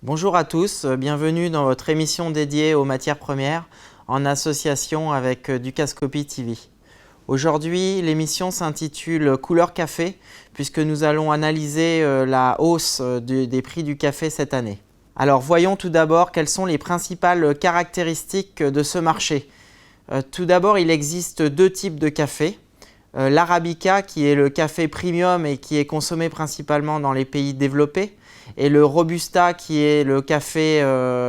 Bonjour à tous, bienvenue dans votre émission dédiée aux matières premières en association avec Ducascopy TV. Aujourd'hui, l'émission s'intitule Couleur café puisque nous allons analyser la hausse des prix du café cette année. Alors voyons tout d'abord quelles sont les principales caractéristiques de ce marché. Tout d'abord, il existe deux types de café. L'Arabica qui est le café premium et qui est consommé principalement dans les pays développés, et le Robusta qui est le café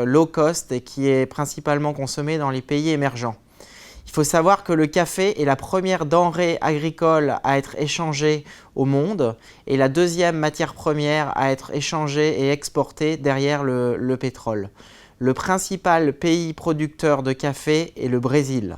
low cost et qui est principalement consommé dans les pays émergents. Il faut savoir que le café est la première denrée agricole à être échangée au monde et la deuxième matière première à être échangée et exportée derrière le pétrole. Le principal pays producteur de café est le Brésil.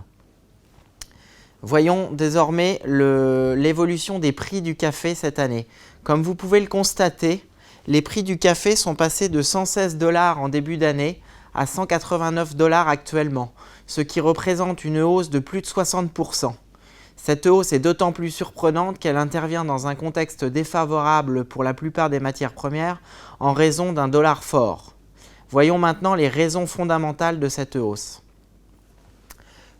Voyons désormais l'évolution des prix du café cette année. Comme vous pouvez le constater, les prix du café sont passés de 116 $ en début d'année à 189 $ actuellement, ce qui représente une hausse de plus de 60%. Cette hausse est d'autant plus surprenante qu'elle intervient dans un contexte défavorable pour la plupart des matières premières en raison d'un dollar fort. Voyons maintenant les raisons fondamentales de cette hausse.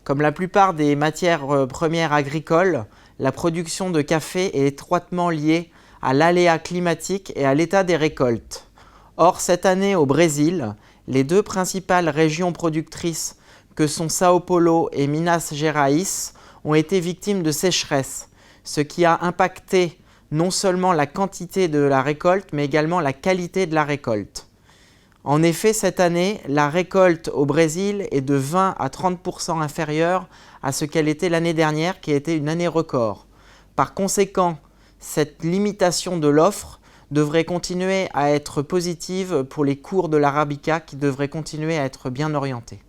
Comme la plupart des matières premières agricoles, la production de café est étroitement liée à l'aléa climatique et à l'état des récoltes. Or, cette année au Brésil, les deux principales régions productrices que sont São Paulo et Minas Gerais ont été victimes de sécheresse, ce qui a impacté non seulement la quantité de la récolte, mais également la qualité de la récolte. En effet, cette année, la récolte au Brésil est de 20 à 30% inférieure à ce qu'elle était l'année dernière, qui a été une année record. Par conséquent, cette limitation de l'offre devrait continuer à être positive pour les cours de l'Arabica qui devraient continuer à être bien orientés.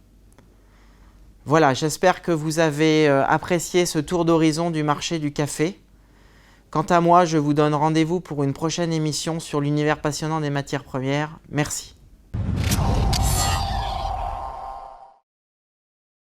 Voilà, j'espère que vous avez apprécié ce tour d'horizon du marché du café. Quant à moi, je vous donne rendez-vous pour une prochaine émission sur l'univers passionnant des matières premières. Merci.